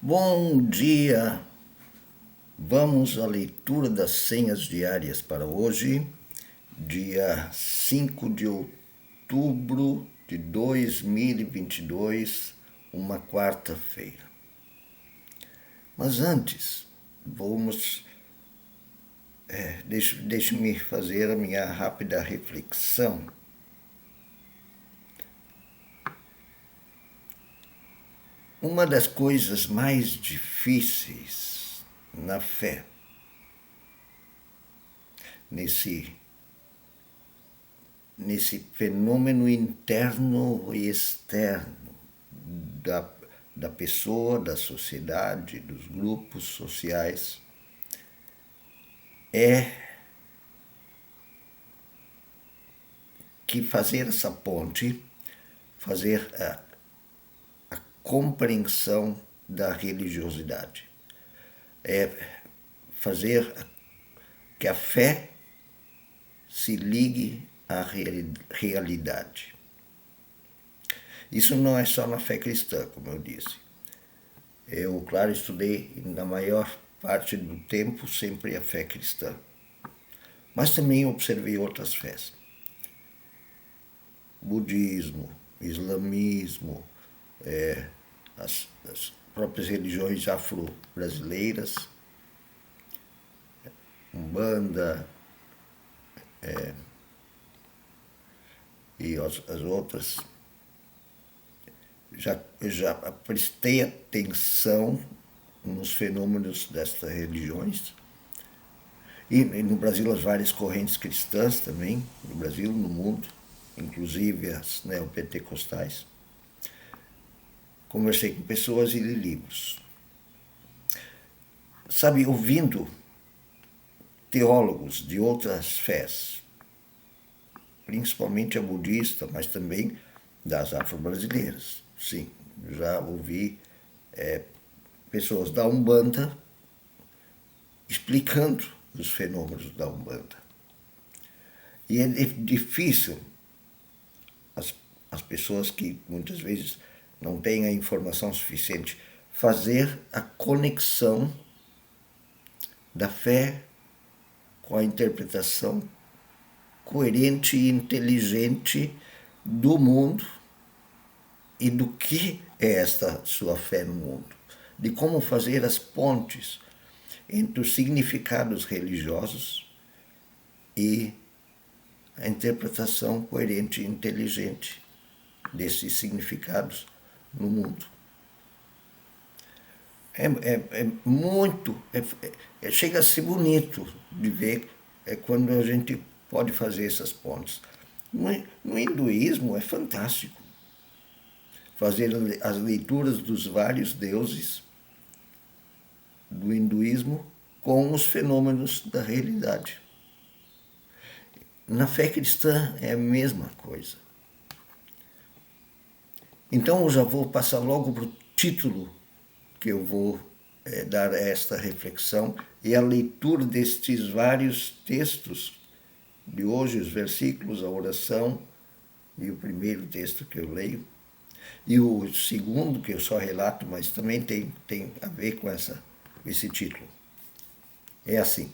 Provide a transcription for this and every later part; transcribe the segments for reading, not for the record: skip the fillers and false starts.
Bom dia! Vamos à leitura das senhas diárias para hoje, dia 5 de outubro de 2022, uma quarta-feira. Mas antes, deixe-me fazer a minha rápida reflexão. Uma das coisas mais difíceis na fé, nesse fenômeno interno e externo da pessoa, da sociedade, dos grupos sociais, é que fazer essa ponte, fazer a compreensão da religiosidade. É fazer que a fé se ligue à realidade. Isso não é só na fé cristã, como eu disse. Eu, claro, estudei na maior parte do tempo sempre a fé cristã. Mas também observei outras fés. Budismo, islamismo, as próprias religiões afro-brasileiras, Umbanda e as outras. Já prestei atenção nos fenômenos destas religiões. E no Brasil as várias correntes cristãs também, no Brasil, no mundo, inclusive as neopentecostais. Conversei com pessoas e li livros. Sabe, ouvindo teólogos de outras fés, principalmente a budista, mas também das afro-brasileiras. Sim, já ouvi pessoas da Umbanda explicando os fenômenos da Umbanda. E é difícil as pessoas que muitas vezes não têm a informação suficiente fazer a conexão da fé com a interpretação coerente e inteligente do mundo e do que é esta sua fé no mundo, de como fazer as pontes entre os significados religiosos e a interpretação coerente e inteligente desses significados no mundo. Chega a ser bonito de ver quando a gente pode fazer essas pontes. No hinduísmo é fantástico fazer as leituras dos vários deuses do hinduísmo com os fenômenos da realidade. Na fé cristã é a mesma coisa. Então eu já vou passar logo para o título que eu vou dar a esta reflexão e a leitura destes vários textos de hoje, os versículos, a oração e o primeiro texto que eu leio. E o segundo, que eu só relato, mas também tem a ver com esse título. É assim: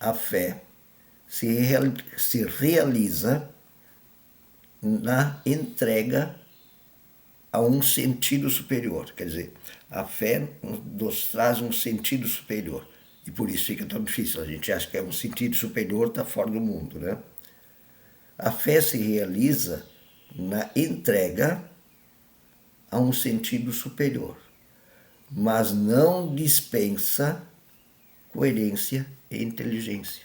a fé se realiza na entrega a um sentido superior. Quer dizer, a fé nos traz um sentido superior. E por isso fica tão difícil. A gente acha que é um sentido superior, está fora do mundo, né? A fé se realiza na entrega a um sentido superior, mas não dispensa coerência e inteligência.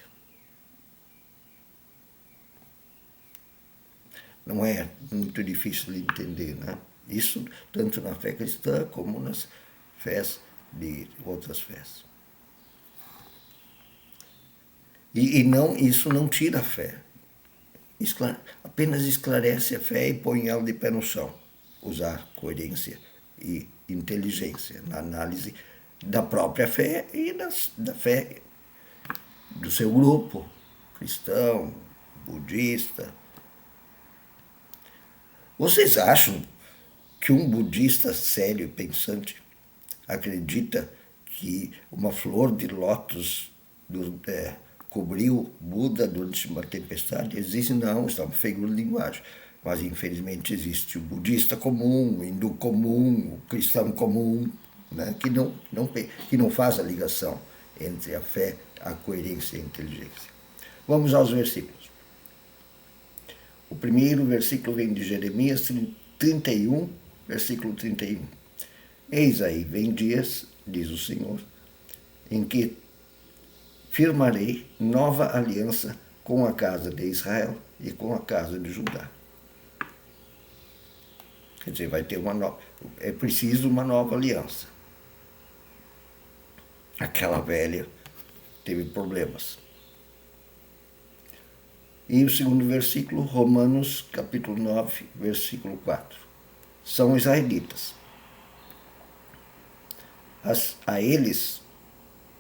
Não é muito difícil de entender, né? Isso tanto na fé cristã como nas fés de outras fés. Isso não tira a fé. Apenas esclarece a fé e põe ela de pé no chão. Usar coerência e inteligência na análise da própria fé e da fé do seu grupo, cristão, budista. Vocês acham que um budista sério e pensante acredita que uma flor de lótus cobriu Buda durante uma tempestade? Existe? Não, está uma figura de linguagem. Mas, infelizmente, existe o budista comum, o hindu comum, o cristão comum, né, que não faz a ligação entre a fé, a coerência e a inteligência. Vamos aos versículos. O primeiro versículo vem de Jeremias 31, versículo 31. Eis aí, vem dias, diz o Senhor, em que firmarei nova aliança com a casa de Israel e com a casa de Judá. Quer dizer, vai ter uma nova. É preciso uma nova aliança. Aquela velha teve problemas. E o segundo versículo, Romanos capítulo 9, versículo 4. São israelitas. A eles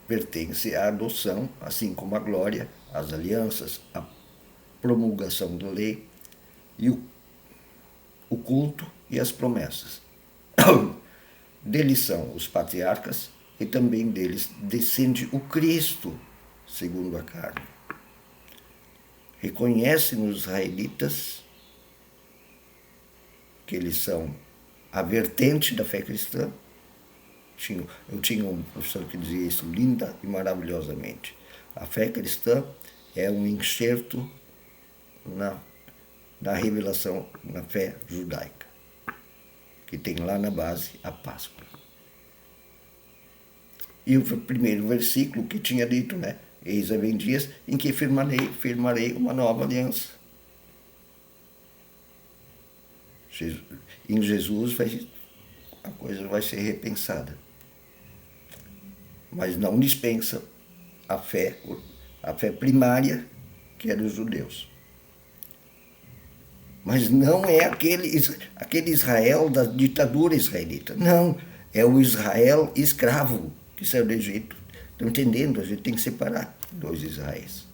pertence a adoção, assim como a glória, as alianças, a promulgação da lei e o culto e as promessas. Deles são os patriarcas e também deles descende o Cristo, segundo a carne. Reconhece nos israelitas que eles são a vertente da fé cristã. Eu tinha um professor que dizia isso linda e maravilhosamente. A fé cristã é um enxerto na revelação, na fé judaica, que tem lá na base a Páscoa. E o primeiro versículo que tinha dito, né? Eis vem dias em que firmarei uma nova aliança. Em Jesus a coisa vai ser repensada. Mas não dispensa a fé primária que é dos judeus. Mas não é aquele Israel da ditadura israelita. Não, é o Israel escravo que saiu do Egito. Estão entendendo? A gente tem que separar dois Israéis.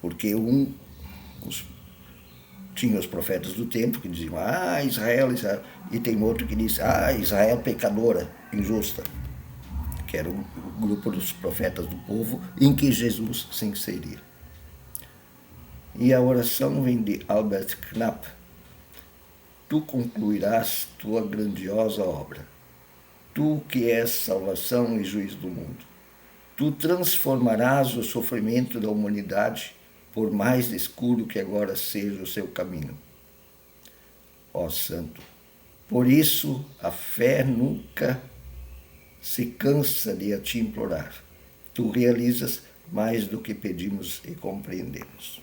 Porque tinha os profetas do tempo que diziam, Israel, Israel. E tem outro que diz, Israel pecadora, injusta. Que era o grupo dos profetas do povo em que Jesus se inseria. E a oração vem de Albert Knapp. Tu concluirás tua grandiosa obra. Tu que és salvação e juiz do mundo. Tu transformarás o sofrimento da humanidade, por mais escuro que agora seja o seu caminho. Ó Santo, por isso a fé nunca se cansa de a te implorar. Tu realizas mais do que pedimos e compreendemos.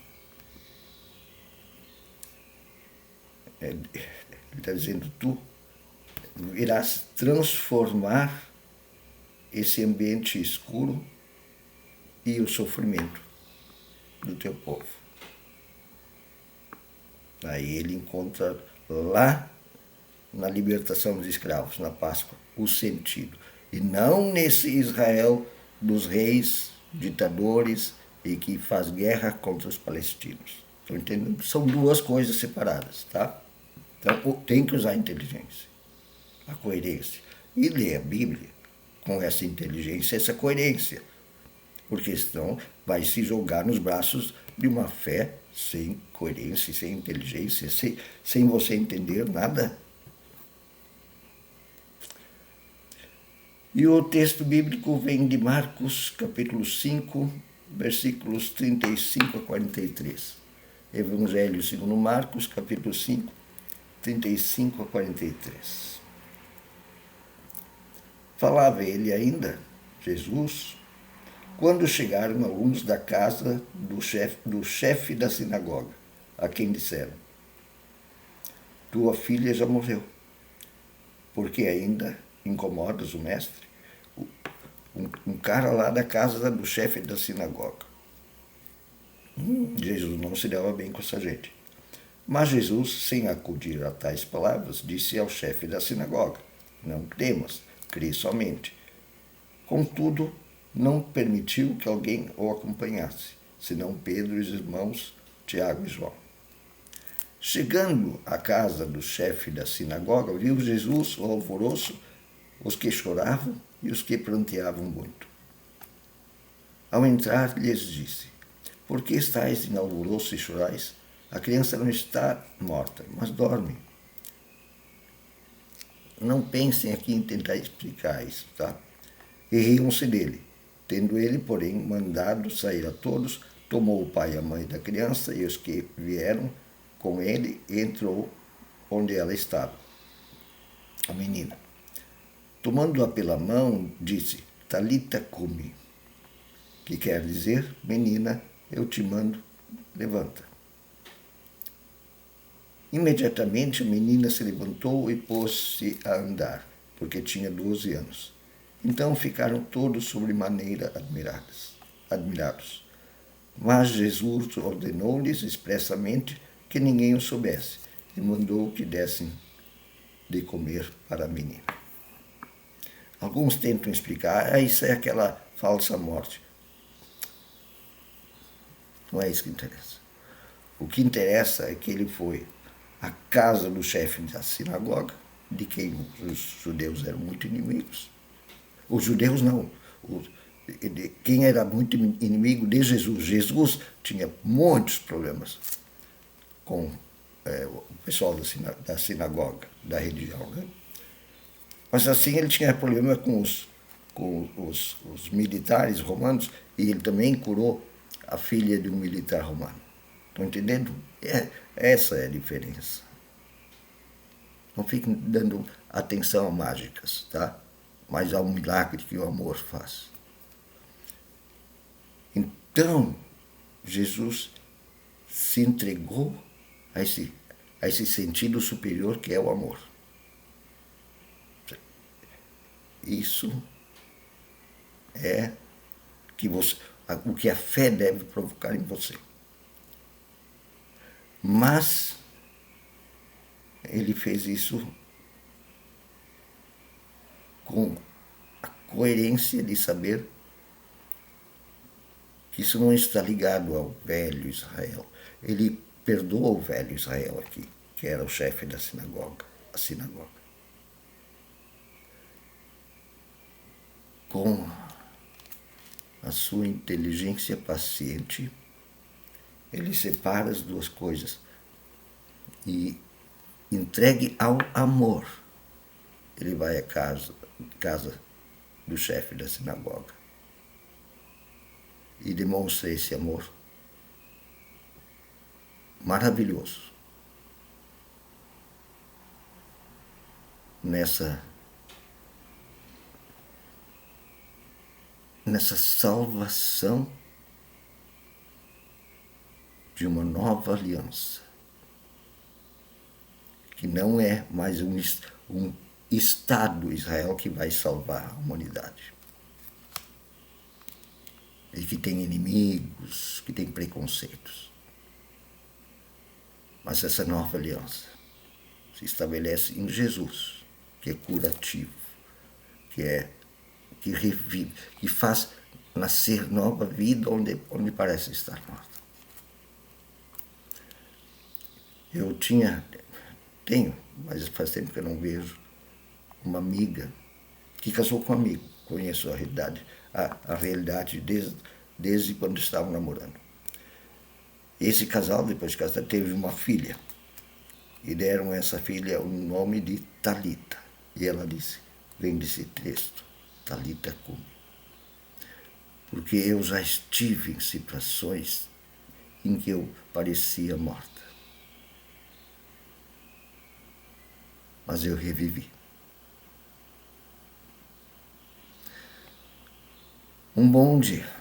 Ele está dizendo, tu irás transformar esse ambiente escuro e o sofrimento do teu povo. Aí ele encontra lá na libertação dos escravos, na Páscoa, o sentido. E não nesse Israel dos reis, ditadores e que faz guerra contra os palestinos. Estão entendendo? São duas coisas separadas, tá? Então tem que usar a inteligência, a coerência. E ler a Bíblia com essa inteligência, essa coerência. Porque senão vai se jogar nos braços de uma fé sem coerência, sem inteligência, sem você entender nada. E o texto bíblico vem de Marcos, capítulo 5, versículos 35 a 43. Evangelho segundo Marcos, capítulo 5, 35 a 43. Falava ele ainda, Jesus, quando chegaram alguns da casa do chefe da sinagoga, a quem disseram, tua filha já morreu, porque ainda incomodas o mestre? Um cara lá da casa do chefe da sinagoga. Jesus não se dava bem com essa gente. Mas Jesus, sem acudir a tais palavras, disse ao chefe da sinagoga, não temas, crê somente. Contudo, não permitiu que alguém o acompanhasse, senão Pedro e os irmãos Tiago e João. Chegando à casa do chefe da sinagoga, viu Jesus o alvoroço os que choravam e os que pranteavam muito. Ao entrar, lhes disse: Por que estáis em alvoroço e chorais? A criança não está morta, mas dorme. Não pensem aqui em tentar explicar isso, tá? E riam-se dele. Tendo ele, porém, mandado sair a todos, tomou o pai e a mãe da criança e os que vieram com ele e entrou onde ela estava, a menina. Tomando-a pela mão, disse: Talita cumi, que quer dizer: Menina, eu te mando, levanta. Imediatamente a menina se levantou e pôs-se a andar, porque tinha 12 anos. Então ficaram todos sobremaneira admirados. Mas Jesus ordenou-lhes expressamente que ninguém o soubesse e mandou que dessem de comer para a menina. Alguns tentam explicar: isso é aquela falsa morte. Não é isso que interessa. O que interessa é que ele foi à casa do chefe da sinagoga, de quem os judeus eram muito inimigos. Os judeus não. Quem era muito inimigo de Jesus. Jesus tinha muitos problemas com o pessoal da sinagoga, da religião. Né? Mas assim ele tinha problema com os militares romanos e ele também curou a filha de um militar romano. Estão entendendo? Essa é a diferença. Não fiquem dando atenção a mágicas, tá? Mas há um milagre que o amor faz. Então, Jesus se entregou a esse sentido superior que é o amor. Isso é o que a fé deve provocar em você. Mas ele fez isso com a coerência de saber que isso não está ligado ao velho Israel. Ele perdoa o velho Israel aqui, que era o chefe da sinagoga, a sinagoga. Com a sua inteligência paciente, ele separa as duas coisas e entregue ao amor. Ele vai à casa do chefe da sinagoga e demonstra esse amor maravilhoso nessa salvação de uma nova aliança, que não é mais um Estado Israel que vai salvar a humanidade. E que tem inimigos, que tem preconceitos. Mas essa nova aliança se estabelece em Jesus, que é curativo, que revive, que faz nascer nova vida onde parece estar morta. Eu tenho, mas faz tempo que eu não vejo, uma amiga que casou com um amigo. Conheço a realidade desde quando estavam namorando. Esse casal, depois de casar, teve uma filha. E deram a essa filha o nome de Talita. E ela disse, vem desse texto, Talita cumi. Porque eu já estive em situações em que eu parecia morta. Mas eu revivi. Um bom dia.